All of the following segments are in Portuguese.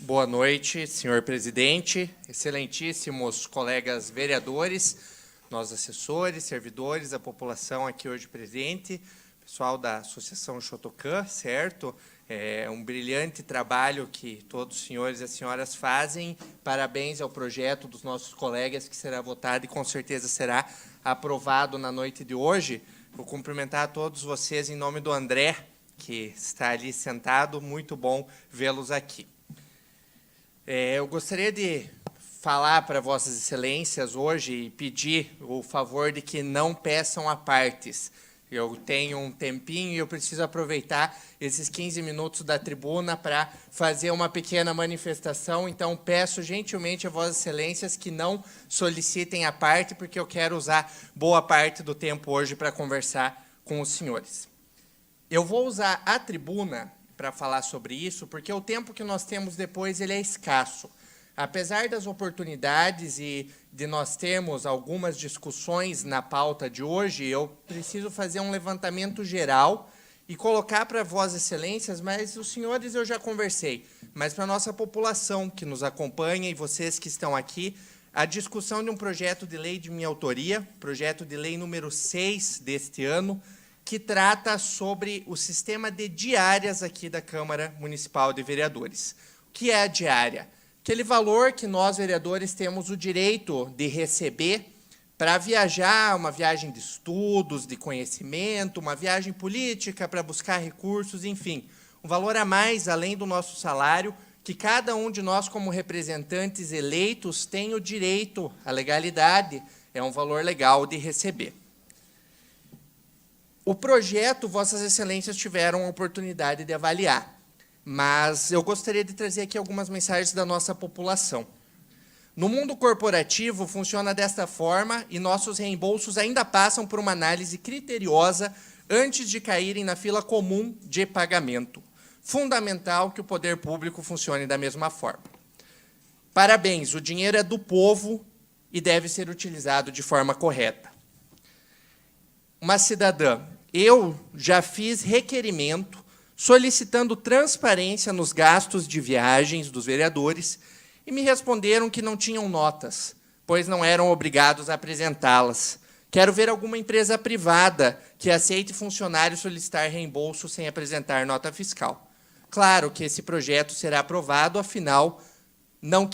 Boa noite, senhor presidente, excelentíssimos colegas vereadores, nós assessores, servidores, a população aqui hoje presente, pessoal da Associação Xotocã, certo? É um brilhante trabalho que todos os senhores e as senhoras fazem. Parabéns ao projeto dos nossos colegas, que será votado e com certeza será aprovado na noite de hoje. Vou cumprimentar a todos vocês em nome do André, que está ali sentado. Muito bom vê-los aqui. Eu gostaria de falar para vossas excelências hoje e pedir o favor de que não peçam a partes. Eu tenho um tempinho e eu preciso aproveitar esses 15 minutos da tribuna para fazer uma pequena manifestação. Então, peço gentilmente a vossas excelências que não solicitem a parte, porque eu quero usar boa parte do tempo hoje para conversar com os senhores. Eu vou usar a tribuna para falar sobre isso, porque o tempo que nós temos depois ele é escasso. Apesar das oportunidades e de nós termos algumas discussões na pauta de hoje, eu preciso fazer um levantamento geral e colocar para vossas excelências, mas os senhores eu já conversei, mas para a nossa população que nos acompanha e vocês que estão aqui, a discussão de um projeto de lei de minha autoria, projeto de lei número 6 deste ano, que trata sobre o sistema de diárias aqui da Câmara Municipal de Vereadores. O que é a diária? Aquele valor que nós, vereadores, temos o direito de receber para viajar, uma viagem de estudos, de conhecimento, uma viagem política para buscar recursos, enfim, um valor a mais, além do nosso salário, que cada um de nós, como representantes eleitos, tem o direito, a legalidade, é um valor legal de receber. O projeto, vossas excelências tiveram a oportunidade de avaliar, mas eu gostaria de trazer aqui algumas mensagens da nossa população. No mundo corporativo, funciona desta forma e nossos reembolsos ainda passam por uma análise criteriosa antes de caírem na fila comum de pagamento. Fundamental que o poder público funcione da mesma forma. Parabéns, o dinheiro é do povo e deve ser utilizado de forma correta. Uma cidadã, eu já fiz requerimento solicitando transparência nos gastos de viagens dos vereadores e me responderam que não tinham notas, pois não eram obrigados a apresentá-las. Quero ver alguma empresa privada que aceite funcionários solicitar reembolso sem apresentar nota fiscal. Claro que esse projeto será aprovado, afinal, não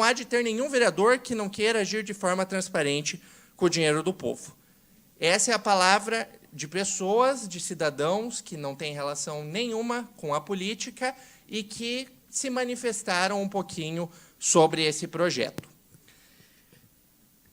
há de ter nenhum vereador que não queira agir de forma transparente com o dinheiro do povo. Essa é a palavra de pessoas, de cidadãos que não têm relação nenhuma com a política e que se manifestaram um pouquinho sobre esse projeto.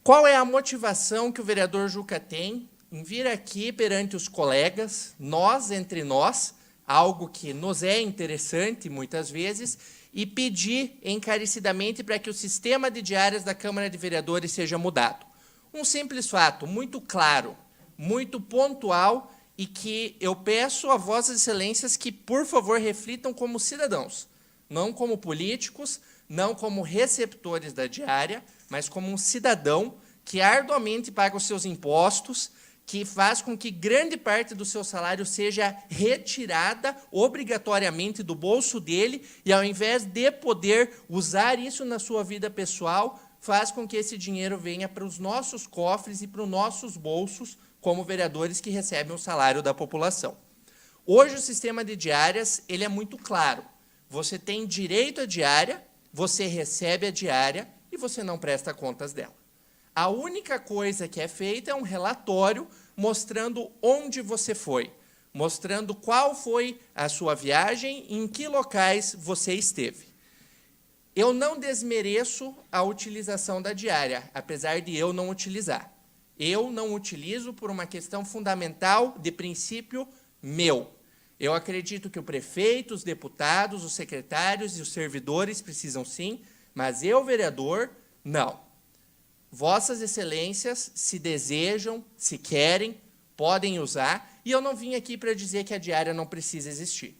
Qual é a motivação que o vereador Juca tem em vir aqui perante os colegas, nós entre nós, algo que nos é interessante muitas vezes, e pedir encarecidamente para que o sistema de diárias da Câmara de Vereadores seja mudado? Um simples fato, muito claro, muito pontual, e que eu peço a vossas excelências que, por favor, reflitam como cidadãos, não como políticos, não como receptores da diária, mas como um cidadão que arduamente paga os seus impostos, que faz com que grande parte do seu salário seja retirada obrigatoriamente do bolso dele, e ao invés de poder usar isso na sua vida pessoal, faz com que esse dinheiro venha para os nossos cofres e para os nossos bolsos, como vereadores que recebem o salário da população. Hoje, o sistema de diárias ele é muito claro. Você tem direito à diária, você recebe a diária e você não presta contas dela. A única coisa que é feita é um relatório mostrando onde você foi, mostrando qual foi a sua viagem e em que locais você esteve. Eu não desmereço a utilização da diária, apesar de eu não utilizar. Eu não utilizo por uma questão fundamental de princípio meu. Eu acredito que o prefeito, os deputados, os secretários e os servidores precisam sim, mas eu, vereador, não. Vossas excelências, se desejam, se querem, podem usar, e eu não vim aqui para dizer que a diária não precisa existir.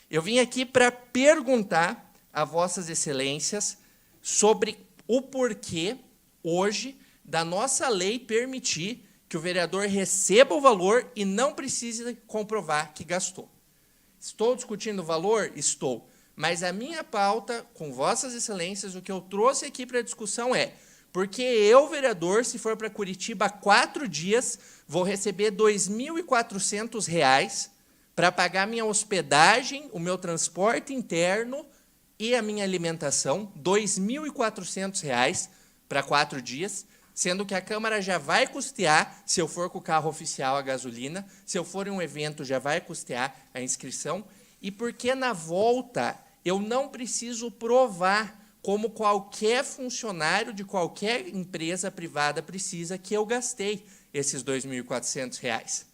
Eu vim aqui para perguntar a vossas excelências sobre o porquê, hoje, da nossa lei permitir que o vereador receba o valor e não precise comprovar que gastou. Estou discutindo o valor? Estou. Mas a minha pauta, com vossas excelências, o que eu trouxe aqui para a discussão é, porque eu, vereador, se for para Curitiba 4 dias, vou receber R$ 2.400 para pagar minha hospedagem, o meu transporte interno e a minha alimentação, R$ 2.400 para 4 dias, sendo que a Câmara já vai custear, se eu for com o carro oficial, a gasolina, se eu for em um evento, já vai custear a inscrição, e porque na volta eu não preciso provar, como qualquer funcionário de qualquer empresa privada precisa, que eu gastei esses R$ 2.400.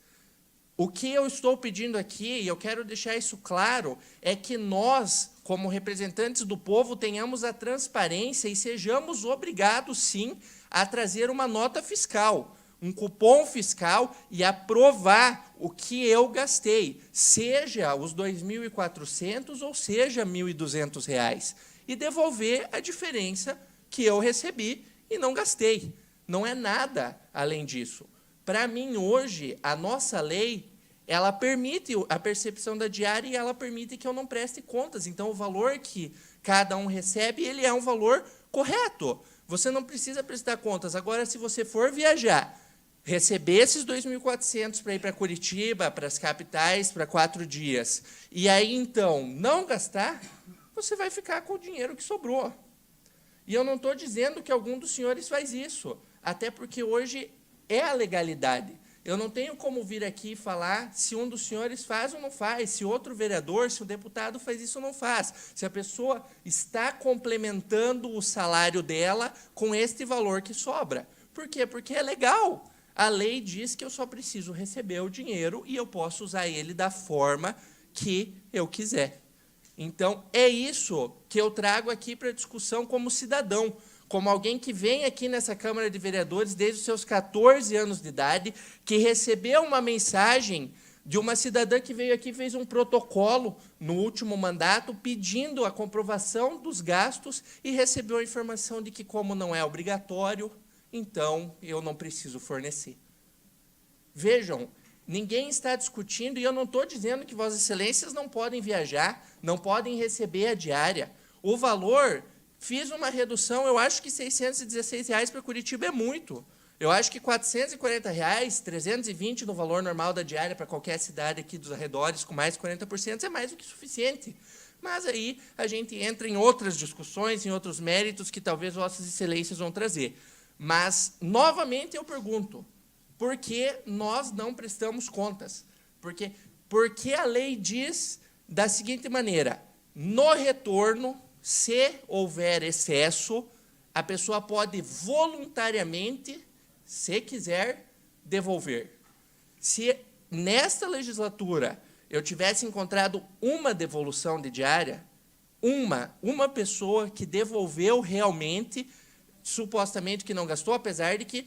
O que eu estou pedindo aqui, e eu quero deixar isso claro, é que nós, como representantes do povo, tenhamos a transparência e sejamos obrigados, sim, a trazer uma nota fiscal, um cupom fiscal e aprovar o que eu gastei, seja os R$ 2.400 ou seja R$ 1.200, e devolver a diferença que eu recebi e não gastei. Não é nada além disso. Para mim, hoje, a nossa lei, ela permite a percepção da diária e ela permite que eu não preste contas. Então, o valor que cada um recebe, ele é um valor correto. Você não precisa prestar contas. Agora, se você for viajar, receber esses 2.400 para ir para Curitiba, para as capitais, para 4 dias, e aí, então, não gastar, você vai ficar com o dinheiro que sobrou. E eu não estou dizendo que algum dos senhores faz isso, até porque hoje é a legalidade. Eu não tenho como vir aqui e falar se um dos senhores faz ou não faz, se outro vereador, se o deputado faz isso ou não faz, se a pessoa está complementando o salário dela com este valor que sobra. Por quê? Porque é legal. A lei diz que eu só preciso receber o dinheiro e eu posso usar ele da forma que eu quiser. Então, é isso que eu trago aqui para a discussão como cidadão, como alguém que vem aqui nessa Câmara de Vereadores desde os seus 14 anos de idade, que recebeu uma mensagem de uma cidadã que veio aqui e fez um protocolo no último mandato, pedindo a comprovação dos gastos e recebeu a informação de que, como não é obrigatório, então eu não preciso fornecer. Vejam, ninguém está discutindo, e eu não estou dizendo que Vossas Excelências não podem viajar, não podem receber a diária. O valor, fiz uma redução, eu acho que R$ 616 para Curitiba é muito. Eu acho que R$ 440, R$ 320 no valor normal da diária para qualquer cidade aqui dos arredores, com mais de 40%, é mais do que suficiente. Mas aí a gente entra em outras discussões, em outros méritos que talvez Vossas Excelências vão trazer. Mas, novamente, eu pergunto, por que nós não prestamos contas? Porque a lei diz da seguinte maneira, no retorno, se houver excesso, a pessoa pode voluntariamente, se quiser, devolver. Se nesta legislatura eu tivesse encontrado uma devolução de diária, uma pessoa que devolveu realmente, supostamente que não gastou, apesar de que,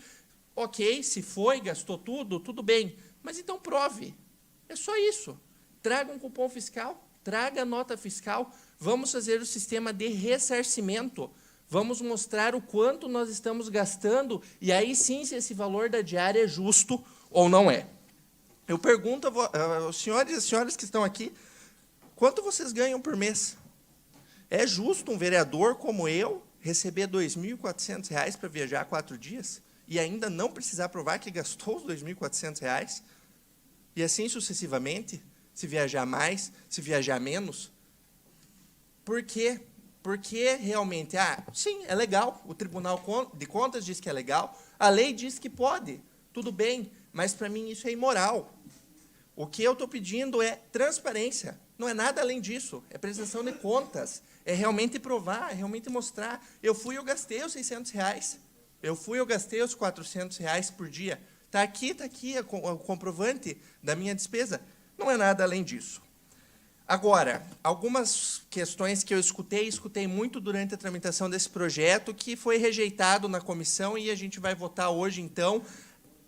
ok, se foi, gastou tudo, tudo bem, mas então prove. É só isso. Traga um cupom fiscal, traga a nota fiscal, vamos fazer o sistema de ressarcimento, vamos mostrar o quanto nós estamos gastando, e aí sim se esse valor da diária é justo ou não é. Eu pergunto aos senhores e senhoras que estão aqui, quanto vocês ganham por mês? É justo um vereador como eu receber R$ 2.400 para viajar 4 dias e ainda não precisar provar que gastou os R$ 2.400? E assim sucessivamente, se viajar mais, se viajar menos? Por quê? Porque realmente, sim, é legal, o Tribunal de Contas diz que é legal, a lei diz que pode, tudo bem, mas para mim isso é imoral. O que eu estou pedindo é transparência, não é nada além disso, é prestação de contas, é realmente provar, é realmente mostrar. Eu fui, eu gastei os R$ 600, eu fui, eu gastei os R$ 400 por dia. Está aqui o comprovante da minha despesa. Não é nada além disso. Agora, algumas questões que eu escutei muito durante a tramitação desse projeto, que foi rejeitado na comissão, e a gente vai votar hoje, então,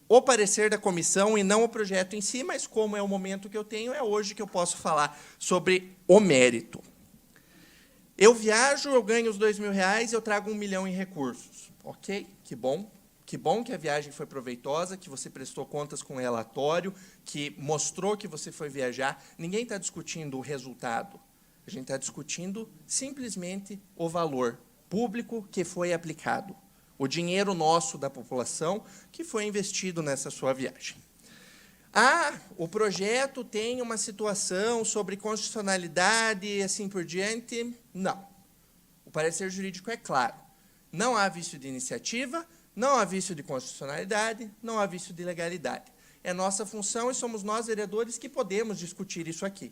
o parecer da comissão e não o projeto em si, mas como é o momento que eu tenho, é hoje que eu posso falar sobre o mérito. Eu viajo, eu ganho os R$ 2.000, eu trago R$ 1 milhão em recursos. Ok, que bom. Que bom que a viagem foi proveitosa, que você prestou contas com o relatório, que mostrou que você foi viajar. Ninguém está discutindo o resultado. A gente está discutindo simplesmente o valor público que foi aplicado, o dinheiro nosso da população que foi investido nessa sua viagem. O projeto tem uma situação sobre constitucionalidade e assim por diante? Não. O parecer jurídico é claro. Não há vício de iniciativa, não há vício de constitucionalidade, não há vício de legalidade. É nossa função e somos nós, vereadores, que podemos discutir isso aqui.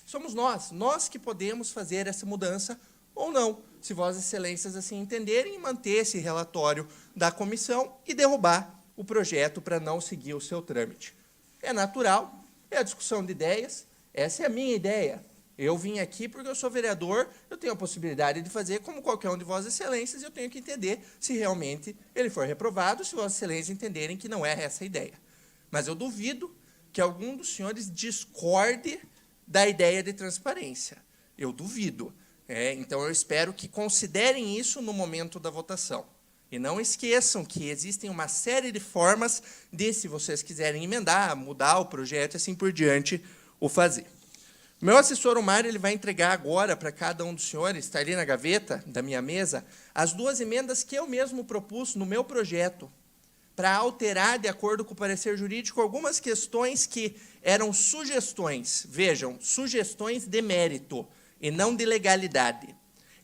Somos nós que podemos fazer essa mudança ou não, se Vossas Excelências assim entenderem, e manter esse relatório da comissão e derrubar o projeto para não seguir o seu trâmite. É natural, é a discussão de ideias, essa é a minha ideia. Eu vim aqui porque eu sou vereador, eu tenho a possibilidade de fazer como qualquer um de Vossas Excelências, eu tenho que entender se realmente ele for reprovado, se Vossas Excelências entenderem que não é essa a ideia. Mas eu duvido que algum dos senhores discorde da ideia de transparência. Eu duvido. Então, eu espero que considerem isso no momento da votação. E não esqueçam que existem uma série de formas de, se vocês quiserem emendar, mudar o projeto e assim por diante, o fazer. Meu assessor, o Mário, ele vai entregar agora para cada um dos senhores, está ali na gaveta da minha mesa, as 2 emendas que eu mesmo propus no meu projeto, para alterar, de acordo com o parecer jurídico, algumas questões que eram sugestões, vejam, sugestões de mérito e não de legalidade.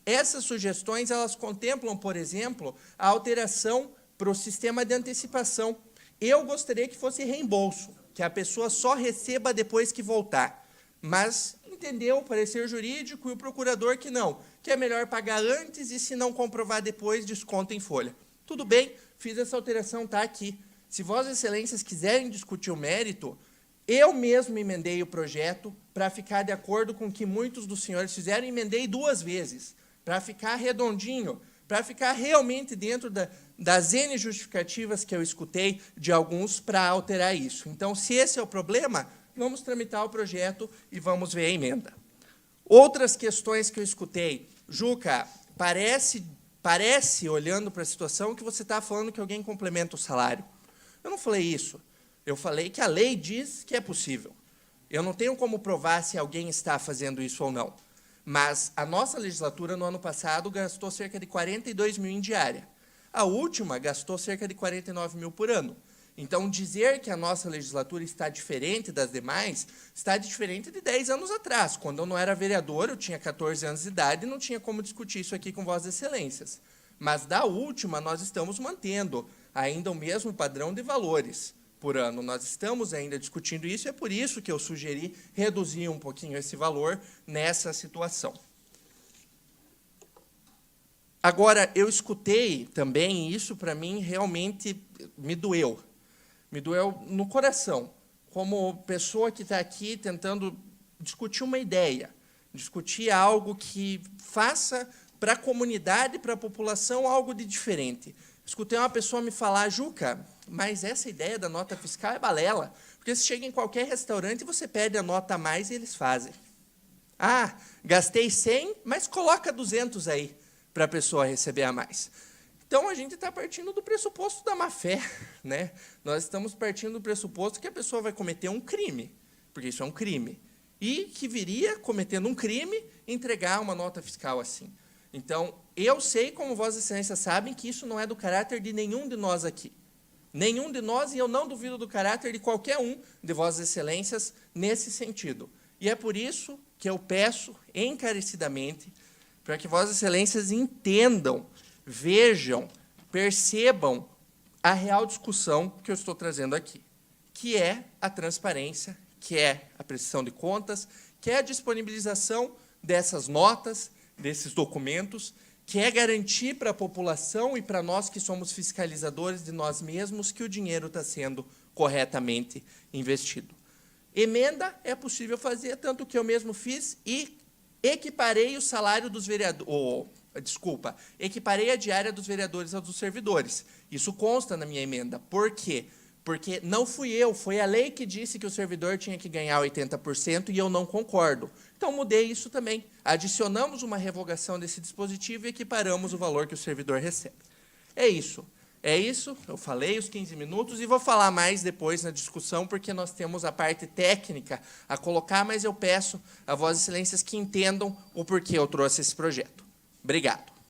Essas sugestões, elas contemplam, por exemplo, a alteração para o sistema de antecipação. Eu gostaria que fosse reembolso, que a pessoa só receba depois que voltar. Mas entendeu o parecer jurídico e o procurador que não, que é melhor pagar antes e, se não comprovar depois, desconta em folha. Tudo bem, fiz essa alteração, está aqui. Se Vossas Excelências quiserem discutir o mérito, eu mesmo emendei o projeto para ficar de acordo com o que muitos dos senhores fizeram, emendei 2 vezes, para ficar redondinho, para ficar realmente dentro das N justificativas que eu escutei de alguns para alterar isso. Então, se esse é o problema, vamos tramitar o projeto e vamos ver a emenda. Outras questões que eu escutei. Juca, parece, olhando para a situação, que você está falando que alguém complementa o salário. Eu não falei isso. Eu falei que a lei diz que é possível. Eu não tenho como provar se alguém está fazendo isso ou não. Mas a nossa legislatura, no ano passado, gastou cerca de 42 mil em diária. A última gastou cerca de 49 mil por ano. Então, dizer que a nossa legislatura está diferente das demais, está diferente de 10 anos atrás. Quando eu não era vereador, eu tinha 14 anos de idade e não tinha como discutir isso aqui com Vossas Excelências. Mas, da última, nós estamos mantendo ainda o mesmo padrão de valores por ano. Nós estamos ainda discutindo isso, e é por isso que eu sugeri reduzir um pouquinho esse valor nessa situação. Agora, eu escutei também, e isso para mim realmente me doeu no coração, como pessoa que está aqui tentando discutir uma ideia, discutir algo que faça para a comunidade, para a população, algo de diferente. Escutei uma pessoa me falar: Juca, mas essa ideia da nota fiscal é balela, porque você chega em qualquer restaurante e você pede a nota a mais e eles fazem. Gastei 100, mas coloca 200 aí, para a pessoa receber a mais. Então, a gente está partindo do pressuposto da má-fé, né? Nós estamos partindo do pressuposto que a pessoa vai cometer um crime, porque isso é um crime, e que viria, cometendo um crime, entregar uma nota fiscal assim. Então, eu sei, como Vossas Excelências sabem, que isso não é do caráter de nenhum de nós aqui. Nenhum de nós, e eu não duvido do caráter de qualquer um de Vossas Excelências nesse sentido. E é por isso que eu peço encarecidamente para que Vossas Excelências entendam, vejam, percebam a real discussão que eu estou trazendo aqui, que é a transparência, que é a prestação de contas, que é a disponibilização dessas notas, desses documentos, que é garantir para a população e para nós que somos fiscalizadores de nós mesmos que o dinheiro está sendo corretamente investido. Emenda é possível fazer, tanto que eu mesmo fiz e equiparei o salário dos vereadores, equiparei a diária dos vereadores aos dos servidores. Isso consta na minha emenda. Por quê? Porque não fui eu, foi a lei que disse que o servidor tinha que ganhar 80% e eu não concordo. Então, mudei isso também. Adicionamos uma revogação desse dispositivo e equiparamos o valor que o servidor recebe. É isso. É isso, eu falei os 15 minutos e vou falar mais depois na discussão, porque nós temos a parte técnica a colocar, mas eu peço a Vossas Excelências que entendam o porquê eu trouxe esse projeto. Obrigado.